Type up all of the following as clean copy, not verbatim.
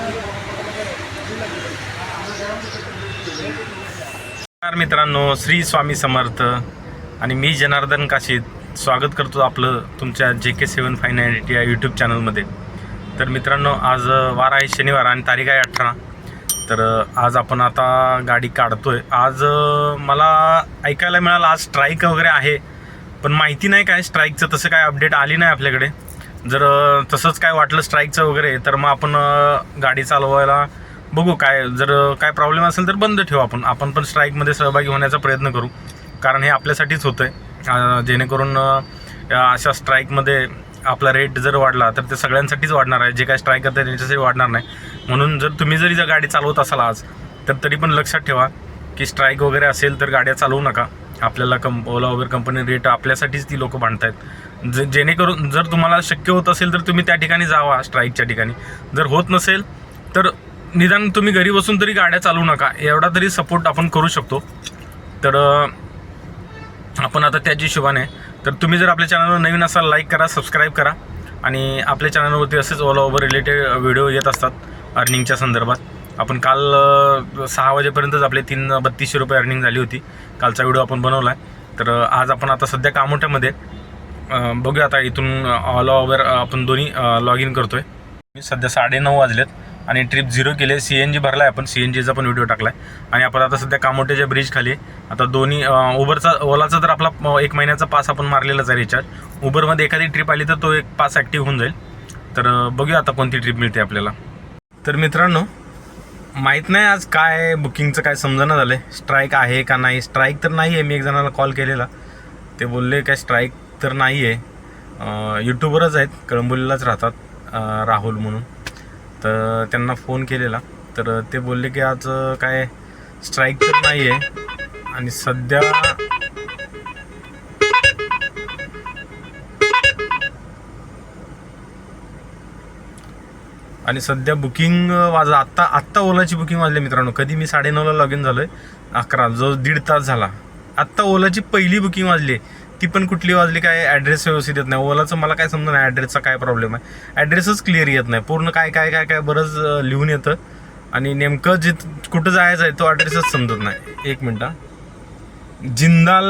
नमस्कार मित्रांनो, श्री स्वामी समर्थ आणि मी जनार्दन काशीद स्वागत करतो आपलं तुमच्या JK759 या यूट्यूब चॅनलमध्ये. तर मित्रांनो, आज वार आहे शनिवार आणि तारीख आहे 18. तर आज आपण आता गाडी काढतोय. आज मला ऐकायला मिळालं आज स्ट्राईक वगैरे आहे, पण माहिती नाही काय स्ट्राईकचं, तसं काय अपडेट आली नाही आपल्याकडे. जर तसंच काय वाटलं स्ट्राईकचं वगैरे तर मग आपण गाडी चालवायला बघू. काय जर काय प्रॉब्लेम असेल तर बंद ठेवू. आपण पण स्ट्राईकमध्ये सहभागी होण्याचा प्रयत्न करू, कारण हे आपल्यासाठीच होतं आहे. जेणेकरून अशा स्ट्राईकमध्ये आपला रेट जर वाढला तर ते सगळ्यांसाठीच वाढणार आहे. जे काय स्ट्राईक करतात त्यांच्यासाठी वाढणार नाही. म्हणून जर तुम्ही जरी गाडी चालवत असाल आज, तर तरी पण लक्षात ठेवा की स्ट्राईक वगैरे असेल तर गाड्या चालवू नका. आपल्याला ओला उबेर कंपनी रेट आपल्यासाठीच ती लोक बांधत आहेत. जेणेकरून जर तुम्हाला शक्य होत असेल तर तुम्ही त्या ठिकाणी जावा, स्ट्राईकच्या ठिकाणी. जर होत नसेल तर निदान तुम्ही घरी बसून तरी गाड्या चालवू नका, एवढा तरी सपोर्ट आपण करू शकतो. तर आपण आता त्याच्या हिशोबाने, तर तुम्ही जर आपल्या चॅनलवर नवीन असाल लाईक करा, सबस्क्राईब करा. आणि आपल्या चॅनलवरती असेच ओला उबर रिलेटेड व्हिडिओ येत असतात अर्निंगच्या संदर्भात. आपण काल 6 वाजेपर्यंतच आपले 332 रुपये अर्निंग झाली होती. कालचा व्हिडिओ आपण बनवला आहे. तर आज आपण आता सध्या कामोठ्यामध्ये बघूया. आता इथून ओला उबर आपण दोन्ही लॉग इन करतो आहे. सध्या 9:30 वाजलेत आणि ट्रिप 0 केले. CNG भरला आहे, आपण CNGचा पण व्हिडिओ टाकला आहे. आणि आपण आता सध्या कामोठ्याच्या ब्रिज खाली. आता दोन्ही ओलाचा तर आपला 1 महिन्याचा पास आपण मारलेलाच आहे रिचार्ज. उबरमध्ये एखादी ट्रिप आली तर तो एक पास ॲक्टिव्ह होऊन जाईल. तर बघूया आता कोणती ट्रिप मिळते आपल्याला. तर मित्रांनो, माहीत नाही आज काय बुकिंगचं काय समजणं झालं आहे. स्ट्राईक आहे का नाही. स्ट्राईक तर नाही आहे. मी एक जणाला कॉल केलेला, ते बोलले काय स्ट्राईक तर नाही आहे. यूट्यूबरच आहेत, कळंबोलीलाच राहतात, राहुल म्हणून. तर त्यांना फोन केलेला, तर ते बोलले की आज काय स्ट्राईक तर नाही आहे. आणि सध्या बुकिंग आत्ता ओलाची बुकिंग वाजली मित्रांनो. कधी मी 9:30ला लॉग इन झालो आहे, 11 जो 1.5 तास झाला. आत्ता ओलाची पहिली बुकिंग वाजली. ती पण कुठली वाजली काय ॲड्रेस व्यवस्थित येत नाही. ओलाचं मला काय समजत नाही ॲड्रेसचा काय प्रॉब्लेम आहे. ॲड्रेसच क्लिअर येत नाही. पूर्ण काय काय काय काय बरंच लिहून येतं आणि नेमकं कुठं जायचं आहे तो ॲड्रेसच समजत नाही. 1 मिनटं. जिंदाल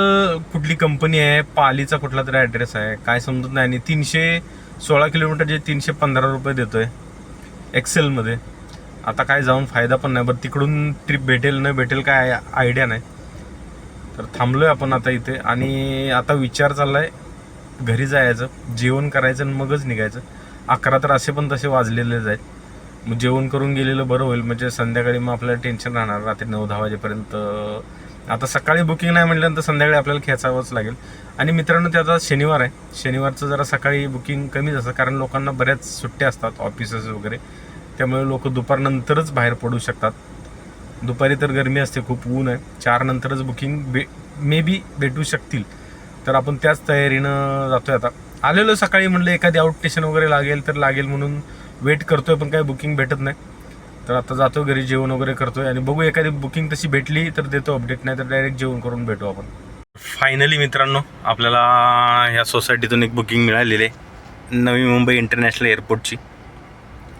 कुठली कंपनी आहे, पालीचा कुठला तरी ॲड्रेस आहे, काय समजत नाही. आणि 316 किलोमीटर जे 315 रुपये देतो आहे एक्सेलमध्ये. आता काय जाऊन फायदा पण नाही. बरं तिकडून ट्रिप भेटेल न भेटेल काय आयडिया नाही. तर थांबलो आहे आपण आता इथे. आणि आता विचार चालला आहे घरी जायचं, जेवण करायचं आणि मगच निघायचं. 11 तर असे पण तसे वाजलेलेच आहेत. मग जेवण करून गेलेलं बरं होईल, म्हणजे संध्याकाळी मग आपल्याला टेन्शन राहणार रात्री 9-10 वाजेपर्यंत. आता सकाळी बुकिंग नाही म्हटल्यानंतर संध्याकाळी आपल्याला खेचावंच लागेल. आणि मित्रांनो, त्याचा शनिवार आहे. शनिवारचं जरा सकाळी बुकिंग कमीच असतं, कारण लोकांना बऱ्याच सुट्ट्या असतात, ऑफिसेस वगैरे. त्यामुळे लोक दुपारनंतरच बाहेर पडू शकतात. दुपारी तर गरमी असते, खूप ऊन आहे. 4 नंतरच बुकिंग मे बी भेटू शकतील. तर आपण त्याच तयारीनं जातो आहे. आता आलेलो सकाळी, म्हटलं एखादी आउट स्टेशन वगैरे लागेल म्हणून वेट करतो आहे, पण काही बुकिंग भेटत नाही. तर आता जातो घरी, जेवण वगैरे करतो आहे आणि बघू एखादी बुकिंग तशी भेटली तर देतो अपडेट, नाही तर डायरेक्ट जेवण करून भेटू आपण. फायनली मित्रांनो, आपल्याला ह्या सोसायटीतून एक बुकिंग मिळालेली आहे, नवी मुंबई इंटरनॅशनल एअरपोर्टची.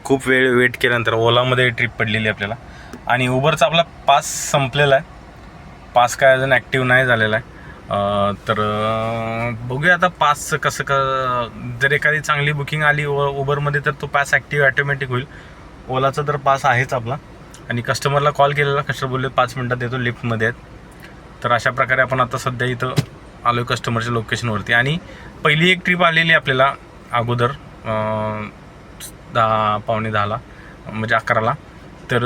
खूप वेळ वेट केल्यानंतर ओलामध्ये ट्रिप पडलेली आपल्याला. आणि उबरचा आपला पास संपलेला आहे. पास काय अजून ॲक्टिव्ह नाही झालेला आहे. तर बघूया आता पासचं कसं जर एखादी चांगली बुकिंग आली उबरमध्ये तर तो पास ॲक्टिव्ह ॲटोमॅटिक होईल. ओलाचा तर पास आहेच आपला. आणि कस्टमरला कॉल केलेला, कस्टमर बोलले 5 मिनटात येतो, लिफ्टमध्ये आहेत. तर अशा प्रकारे आपण आता सध्या इथं आलो आहे कस्टमरच्या लोकेशनवरती. आणि पहिली एक ट्रिप आलेली आपल्याला अगोदर 10:15 म्हणजे 11ला. तर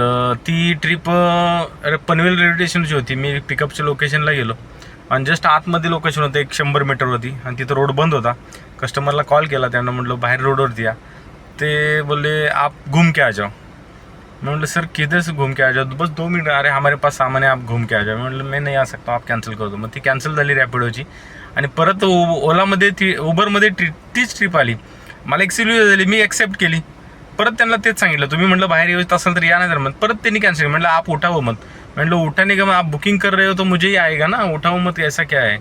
ती ट्रिप पनवेल रेल्वे स्टेशनची होती. मी पिकअपच्या लोकेशनला गेलो आणि जस्ट आतमध्ये लोकेशन होतं, 100 मीटरवरती. आणि तिथं रोड बंद होता. कस्टमरला कॉल केला, त्यांना म्हटलं बाहेर रोडवरती या. ते बोलले आप घूम के आ जाओ. मैं बोले सर किधर से घूम के आ जाओ, बस 2 मिनट. अरे हमारे पास सामान है, आप घूम के आ जाओ. मैं मैं नहीं आ सकता, आप कॅन्सल कर दो. मग ती कॅन्सल झाली रॅपिडोची. आणि परत ओलामध्ये उबरमध्ये तीच ट्रिप आली. मला एक्सक्यूज झाली, मी ॲक्सेप्ट केली. परत त्यांना तेच सांगितलं, तुम्ही म्हटलं बाहेर येत असाल तर या, नाही तर मग परत त्यांनी कॅन्सल केलं. म्हटलं आप उठावं मत. म्हटलं उठाने का, मग आप बुकिंग कर रहे हो तो मुझे ही आएगा ना, उठावं मत, ऐसा क्या आहे.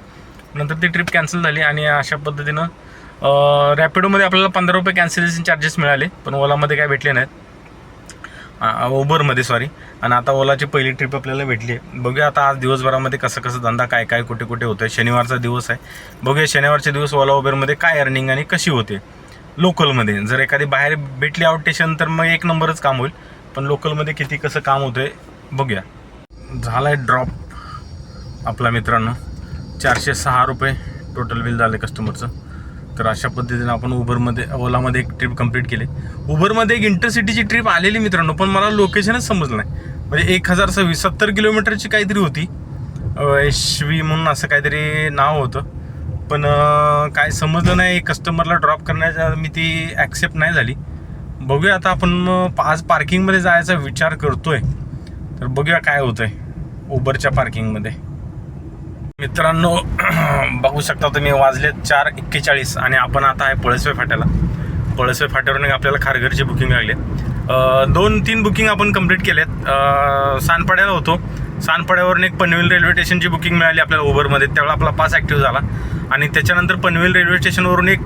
नंतर ती ट्रिप कॅन्सल झाली. आणि अशा पद्धतीनं रॅपिडोमध्ये आपल्याला 15 रुपये कॅन्सलेशन चार्जेस मिळाले, पण ओलामध्ये काय भेटले नाहीत. उबरमध्ये सॉरी. आणि आता ओलाची पहिली ट्रिप आपल्याला भेटली आहे. बघूया आता आज दिवसभरामध्ये कसं धंदा काय काय कुठे कुठे होतं आहे. शनिवारचा दिवस आहे. बघूया शनिवारचे दिवस ओला उबेरमध्ये काय अर्निंग आणि कशी होते लोकलमध्ये. जर एखादी बाहेर भेटली आउट स्टेशन तर मग एक नंबरच काम होईल, पण लोकलमध्ये किती कसं काम होतं आहे बघूया. झाला आहे ड्रॉप आपला मित्रांनो, 406 रुपये टोटल बिल झालं कस्टमरचं. तर अशा पद्धतीने आपण ओलामध्ये एक ट्रिप कंप्लीट केली. उबरमध्ये एक इंटरसिटीची ट्रिप आलेली मित्रांनो, पण मला लोकेशनच समजलं नाही. म्हणजे 1070 किलोमीटरची काहीतरी होती, HV म्हणून असं काहीतरी नाव होतं, पण काय समजलं नाही. कस्टमरला ड्रॉप करण्याच्या मी ती ॲक्सेप्ट नाही झाली. बघूया आता आपण आज पार्किंगमध्ये जायचा विचार करतोय, तर बघूया काय होतं आहे उबरच्या पार्किंगमध्ये. मित्रांनो बघू शकता तुम्ही, वाजले 4:41 आणि आपण आता आहे पळसवे फाट्याला. पळसवे फाट्यावरून आपल्याला खारघरची बुकिंग लागली. 2-3 बुकिंग आपण कंप्लीट केलेत. सानपाड्याला होतो, सानपाड्यावरून एक पनवेल रेल्वे स्टेशनची बुकिंग मिळाली आपल्याला उबरमध्ये, त्यावेळेला आपला पास ॲक्टिव्ह झाला. आणि त्याच्यानंतर पनवेल रेल्वे स्टेशनवरून एक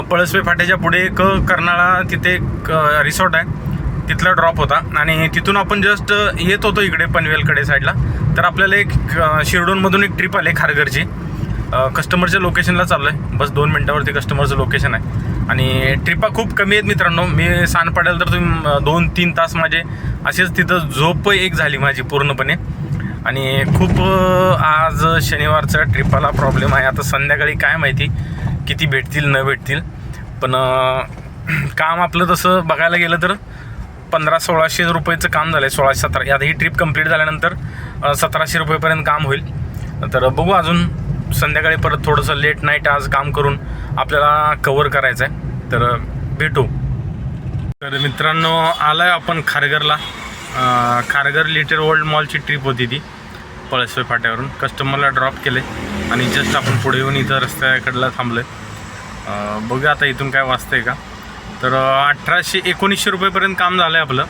पळसवे फाट्याच्या पुढे एक कर्नाळा तिथे एक रिसॉर्ट आहे, तिथला ड्रॉप होता. आणि तिथून आपण जस्ट येत होतो इकडे पनवेलकडे साईडला, तर आपल्याला एक शिरडोनमधून एक ट्रिप आली खारघरची. कस्टमरच्या लोकेशनला चाललो आहे, बस 2 मिनटावरती कस्टमरचं लोकेशन आहे. आणि ट्रिपा खूप कमी आहेत मित्रांनो. मी सानपाड्याला तर तुम्ही 2-3 तास माझे असेच तिथं झोप एक झाली माझी पूर्णपणे. आणि खूप आज शनिवारचा ट्रिपाला प्रॉब्लेम आहे. आता संध्याकाळी काय माहिती किती भेटतील न भेटतील, पण काम आपलं तसं बघायला गेलं तर 1500-1600 रुपयेचं काम झालं आहे. 1600-1700. आता ही ट्रिप कंप्लीट झाल्यानंतर 1700 रुपयेपर्यंत काम होईल. तर बघू अजून संध्याकाळी परत थोडंसं लेट नाईट आज काम करून आपल्याला कवर करायचं आहे, तर भेटू. तर मित्रांनो आलो आहे आपण खारघरला. खारघर लिटर वर्ल्ड मॉलची ट्रिप होती ती, पळसवे फाट्यावरून. कस्टमरला ड्रॉप केले आणि जस्ट आपण पुढे येऊन इथं रस्त्याकडला थांबलो आहे. बघूया आता इथून काय वाजतं आहे का. तर 1800-1900 रुपयेपर्यंत काम झालं आहे आपलं.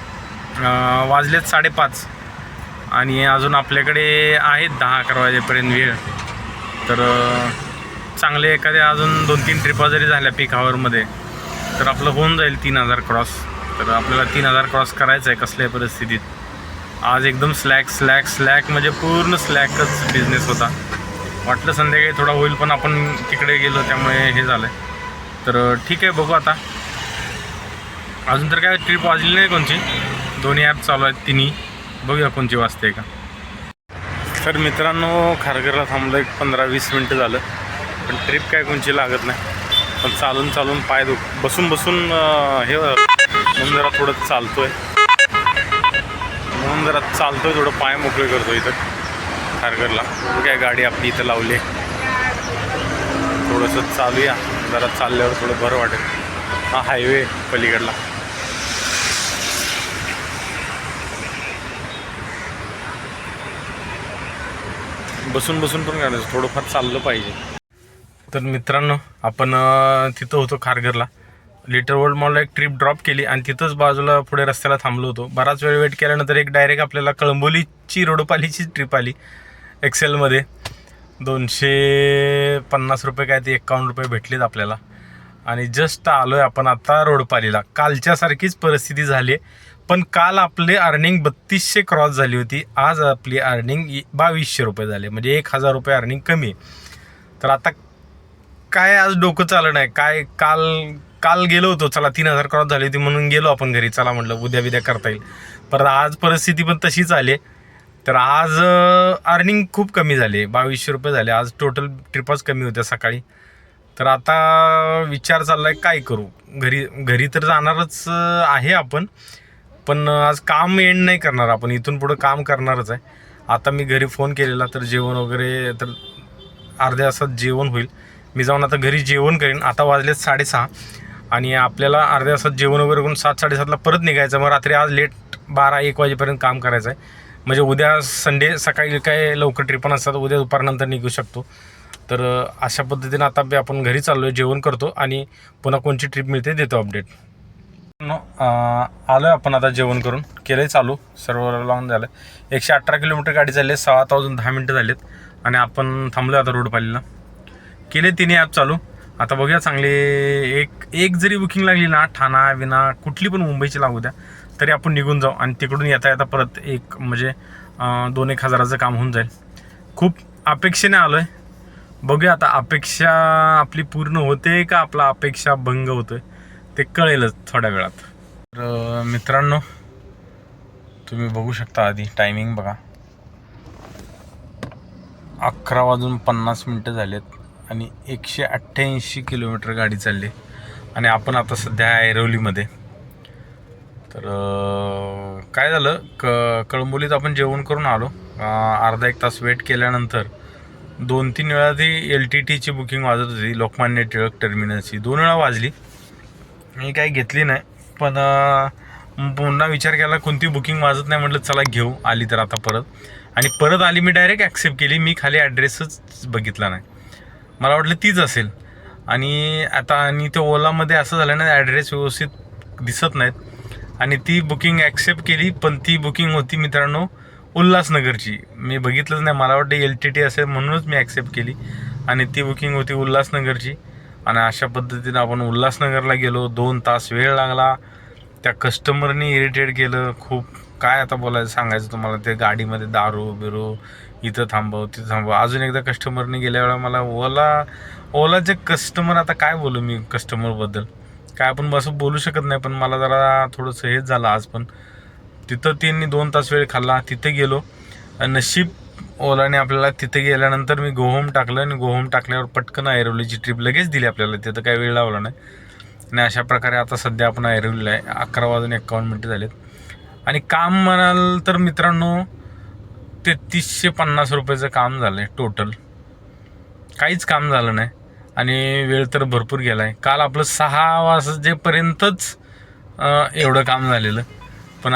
वाजलेत 5:30 आणि अजून आपल्याकडे आहेत 10-11 वाजेपर्यंत वेळ. तर चांगले एखाद्या अजून 2-3 ट्रिपा जरी झाल्या पीक आवरमध्ये तर आपलं होऊन जाईल 3000 क्रॉस. तर आपल्याला 3000 क्रॉस करायचं आहे कसल्याही परिस्थितीत. आज एकदम स्लॅक म्हणजे पूर्ण स्लॅकच बिझनेस होता. वाटलं संध्याकाळी थोडा होईल, पण आपण तिकडे गेलो त्यामुळे हे झालं आहे. तर ठीक आहे, बघू आता. अजून तर काय ट्रिप वाजली नाही कोणची, दोन्ही ॲप चालू आहेत तिन्ही. बघूया कोणची वाजते का. तर मित्रांनो खारघरला थांबलं एक 15-20 मिनटं झालं, पण ट्रिप काय कोणची लागत नाही. पण चालून पाय बसून हे म्हणून जरा थोडं चालतोय, थोडं पाय मोकळे करतो इथं खारघरला. काय गाडी आपली इथं लावली आहे, थोडंसं चालूया. जरा चालल्यावर थोडं बरं वाटेल. हा हायवे पलीकडला. बसून पण काढायचं, थोडंफार चाललं पाहिजे. तर मित्रांनो आपण तिथं होतो खारघरला. लिटर वर्ल्ड मॉलला एक ट्रिप ड्रॉप केली आणि तिथंच बाजूला पुढे रस्त्याला थांबलो होतो. बराच वेळ वेट केल्यानंतर एक डायरेक्ट आपल्याला कळंबोलीची रोडपालीची ट्रिप आली एक्सेलमध्ये. 250 रुपये काय ते 51 रुपये भेटलेत आपल्याला. आणि जस्ट आलो आहे आपण आता रोडपालीला. कालच्यासारखीच परिस्थिती झाली आहे, पण काल आपले अर्निंग 3200 क्रॉस झाली होती. आज आपली अर्निंग 2200 रुपये झाले, म्हणजे 1000 रुपये अर्निंग कमी आहे. तर आता काय आज डोकं चाललं नाही. काय काल गेलो होतो, चला 3000 क्रॉस झाली होती म्हणून गेलो आपण घरी, चला म्हटलं उद्या करता येईल. परत आज परिस्थिती पण तशीच आली. तर आज अर्निंग खूप कमी झाली, 2200 रुपये झाले. आज टोटल ट्रिपच कमी होत्या सकाळी. तर आता विचार चालला आहे काय करू. घरी तर जाणारच आहे आपण, पण आज काम एंड नाही करणार आपण, इथून पुढं काम करणारच आहे. आता मी घरी फोन केलेला, तर जेवण वगैरे तर अर्ध्या तासात जेवण होईल. मी जाऊन आता घरी जेवण करीन. आता वाजलेत 6:30 आणि आपल्याला अर्ध्या तासात जेवण वगैरे करून 7-7:30ला परत निघायचं. मग रात्री आज लेट 12-1 वाजेपर्यंत काम करायचं आहे. म्हणजे उद्या संडे सकाळी काय लवकर ट्रिपा नसतात, उद्या दुपारनंतर निघू शकतो. तर अशा पद्धतीनं आता आपण घरी चाललो आहे, जेवण करतो आणि पुन्हा कोणची ट्रिप मिळते देतो अपडेट. आलो आहे आपण आता जेवण करून, केलं आहे चालू, सर्व लावून झालं. 118 किलोमीटर गाडी चालली आहे, 6 वाजून 10 मिनटं झालेत आणि आपण थांबलो आता रोडपालीला. केले तिन्ही ॲप चालू. आता बघूया चांगले एक जरी बुकिंग लागली ना, ठाणा विना कुठली पण मुंबईची लागू द्या, तरी आपण निघून जाऊ आणि तिकडून येता येता परत एक म्हणजे 2-1 हजाराचं काम होऊन जाईल. खूप अपेक्षेने आलो आहे. बघूया आता अपेक्षा आपली पूर्ण होते का आपला अपेक्षा भंग होतोय ते कळेलच थोड्या वेळात. तर मित्रांनो, तुम्ही बघू शकता आधी टायमिंग बघा, 11:50 झालेत आणि 188 किलोमीटर गाडी चालली आणि आपण आता सध्या ऐरोलीमध्ये. तर काय झालं, कळंबोलीत आपण जेवण करून आलो. अर्धा 1 तास वेट केल्यानंतर 2-3 वेळा ती LTTची बुकिंग वाजत होती, लोकमान्य टिळक टर्मिनसची. 2 वेळा वाजली, मी काही घेतली नाही. पण पुन्हा विचार केला कोणती बुकिंग वाजत नाही, म्हटलं चला घेऊ. आली तर आता परत आली, मी डायरेक्ट ॲक्सेप्ट केली. मी खाली ॲड्रेसच बघितला नाही, मला वाटलं तीच असेल. आणि ते ओलामध्ये असं झालं ना, ॲड्रेस व्यवस्थित दिसत नाहीत आणि ती बुकिंग ॲक्सेप्ट केली. पण ती बुकिंग होती मित्रांनो उल्हासनगरची. मी बघितलंच नाही, मला वाटतं LTT असेल म्हणूनच मी ॲक्सेप्ट केली आणि ती बुकिंग होती उल्हासनगरची. आणि अशा पद्धतीनं आपण उल्हासनगरला गेलो. 2 तास वेळ लागला. त्या कस्टमरनी इरिटेट केलं खूप. काय आता बोलायचं, सांगायचं तुम्हाला. ते गाडीमध्ये दारू बिरू, इथं थांबव तिथं थांबव. अजून एकदा कस्टमरने गेल्या वेळा मला ओलाचे कस्टमर, आता काय बोलू मी कस्टमरबद्दल, काय आपण असं बोलू शकत नाही. पण मला जरा थोडंसं हेच झालं आज. पण तिथं त्यांनी 2 तास वेळ खाल्ला. तिथे गेलो, नशीब ओलाने आपल्याला तिथे गेल्यानंतर मी गोहोम टाकलं आणि गोहोम टाकल्यावर पटकन ऐरोलीची ट्रिप लगेच दिली आपल्याला. तिथं काही वेळ लावला नाही. आणि अशा प्रकारे आता सध्या आपण ऐरोलीला आहे. 11:51 झालेत आणि काम म्हणाल तर मित्रांनो 3350 रुपयाचं काम झालं आहे टोटल. काहीच काम झालं नाही आणि वेळ तर भरपूर गेला आहे. काल आपलं 6 वाजेपर्यंतच एवढं काम झालेलं. पण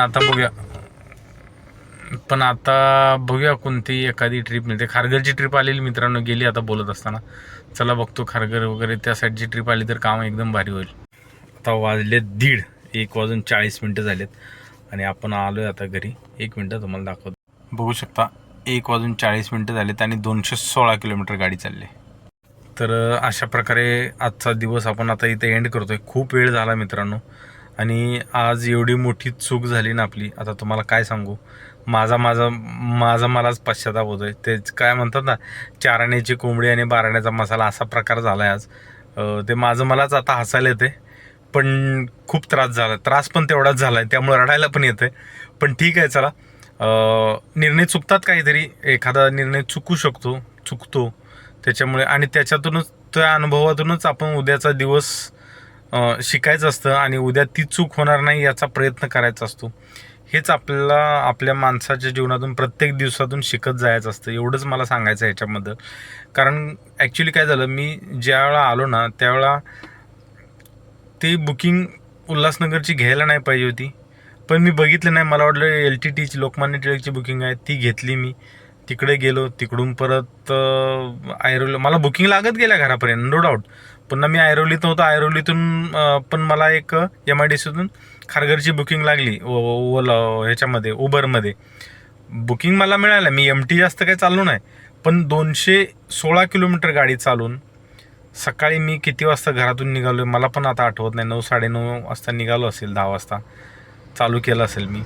आता बघूया कोणती एखादी ट्रिप मिळते. खारघरची ट्रिप आलेली मित्रांनो, गेली आता बोलत असताना. चला बघतो खारघर वगैरे त्या साईडची ट्रिप आली तर काम एकदम भारी होईल. आता वाजले 1:40 झालेत आणि आपण आलो आहे आता घरी. 1 मिनटं तुम्हाला दाखवतो. बघू शकता 1:40 झालेत आणि 216 किलोमीटर गाडी चालली. तर अशा प्रकारे आजचा दिवस आपण आता इथे एंड करतो आहे. खूप वेळ झाला मित्रांनो आणि आज एवढी मोठी चूक झाली ना आपली, आता तुम्हाला काय सांगू. मलाच पश्चाताप होतो आहे. तेच काय म्हणतात ना, 4 आण्याची कोंबडी आणि 12 आण्याचा मसाला, असा प्रकार झाला आहे आज. ते मलाच आता हसायला येते. पण खूप त्रास पण तेवढाच झाला आहे, त्यामुळे रडायला पण येतं आहे. पण ठीक आहे, चला. निर्णय चुकतात, काहीतरी एखादा निर्णय चुकतो त्याच्यामुळे. आणि त्याच्यातूनच, त्या अनुभवातूनच आपण उद्याचा दिवस शिकायचं असतं आणि उद्या ती चूक होणार नाही याचा प्रयत्न करायचा असतो. हेच आपल्याला आपल्या माणसाच्या जीवनातून प्रत्येक दिवसातून शिकत जायचं असतं. एवढंच मला सांगायचं आहे ह्याच्याबद्दल. कारण ॲक्च्युली काय झालं, मी ज्या वेळा आलो ना त्यावेळा ती बुकिंग उल्हासनगरची घ्यायला नाही पाहिजे होती, पण मी बघितलं नाही. मला वाटलं LTTची, लोकमान्य टिळकची बुकिंग आहे, ती घेतली मी. तिकडे गेलो, तिकडून परत ऐरोली. मला बुकिंग लागत गेल्या घरापर्यंत, नो डाऊट. पुन्हा मी ऐरोलीत होतो. ऐरोलीतून पण मला एक MIDCतून खारघरची बुकिंग लागली ह्याच्यामध्ये, उबरमध्ये बुकिंग मला मिळालं. मी MT जास्त काही चाललो नाही, पण 216 किलोमीटर गाडी चालून सकाळी मी किती वाजता घरातून निघालो मला पण आता आठवत नाही. 9-9:30 वाजता निघालो असेल, 10 वाजता चालू केलं असेल मी.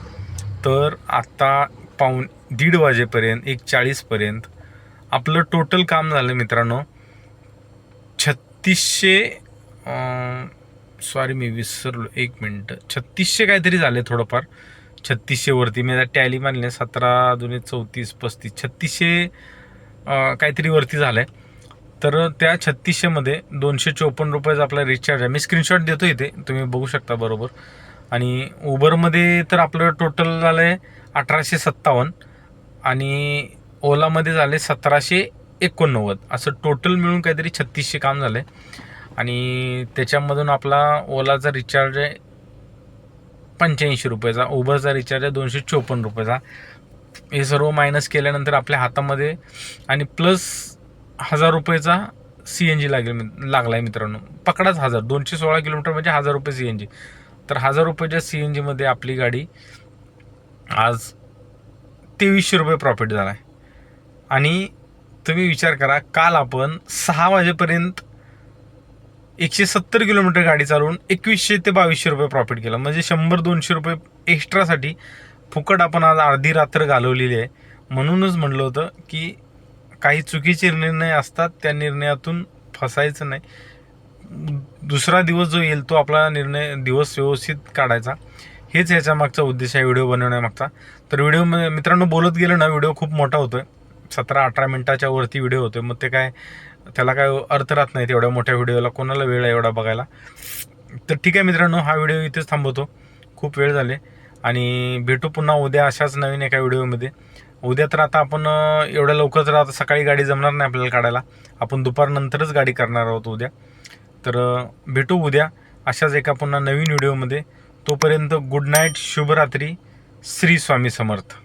तर आता 1:15 वाजेपर्यंत, 1:40पर्यंत आपलं टोटल काम झालं मित्रांनो 3600. सॉरी मी विसरलो, 1 मिनटं. 3600 काहीतरी झाले, थोडंफार 3600 वरती. मी आता टॅली मानले, 17 दूने 34 35 3600 काहीतरी वरती झालं आहे. तर त्या 3600मध्ये 254 रुपयाचा आपला रिचार्ज आहे. मी स्क्रीनशॉट देतो इथे, तुम्ही बघू शकता बरोबर. आणि उबरमध्ये तर आपलं टोटल झालं आहे 1857 आणि ओलामध्ये झाले 1789. असं टोटल मिळून काहीतरी 3600 काम झालं आहे. आणि त्याच्यामधून आपला ओलाचा रिचार्ज आहे 85 रुपयाचा, उबरचा रिचार्ज आहे 254 रुपयाचा. हे सर्व मायनस केल्यानंतर आपल्या हातामध्ये आणि प्लस 1000 रुपयाचा CNG लागला आहे मित्रांनो. पकडाच 1000. 216 किलोमीटर म्हणजे 1000 रुपये CNG. तर 1000 रुपयाच्या CNGमध्ये आपली गाडी आज 2300 रुपये प्रॉफिट झाला आहे. आणि तुम्ही विचार करा, काल आपण 6 वाजेपर्यंत 170 किलोमीटर गाडी चालवून 2100 ते 2200 रुपये प्रॉफिट केलं. म्हणजे 100-200 रुपये एक्स्ट्रासाठी फुकट आपण आज अर्धी रात्र घालवलेली आहे. म्हणूनच म्हणलं होतं की काही चुकीचे निर्णय असतात, त्या निर्णयातून फसायचं नाही. दुसरा दिवस जो येईल तो आपला दिवस व्यवस्थित काढायचा. हेच याच्या मागचा उद्देश आहे व्हिडिओ बनवण्यामागचा. तर व्हिडिओ मित्रांनो बोलत गेलो ना, व्हिडिओ खूप मोठा होतोय. 17-18 मिनिटाच्या वरती व्हिडिओ होतोय. मग ते काय, त्याला काय अर्थ राहत नाही एवढ्या मोठ्या व्हिडिओला. कोणाला वेळ आहे एवढा बघायला? तर ठीक आहे मित्रांनो, हा व्हिडिओ इथेच थांबवतो. खूप वेळ झाले आणि भेटू पुन्हा उद्या अशाच नवीन एका व्हिडिओमध्ये. उद्या तर आता आपण एवढ्या लवकर तर आता सकाळी गाडी जमणार नाही आपल्याला काढायला. आपण दुपारनंतरच गाडी करणार आहोत उद्या. तर भेटू उद्या अशाच एका पुन्हा नवीन व्हिडिओमध्ये. तोपर्यंत गुड नाईट, शुभरात्री, श्री स्वामी समर्थ.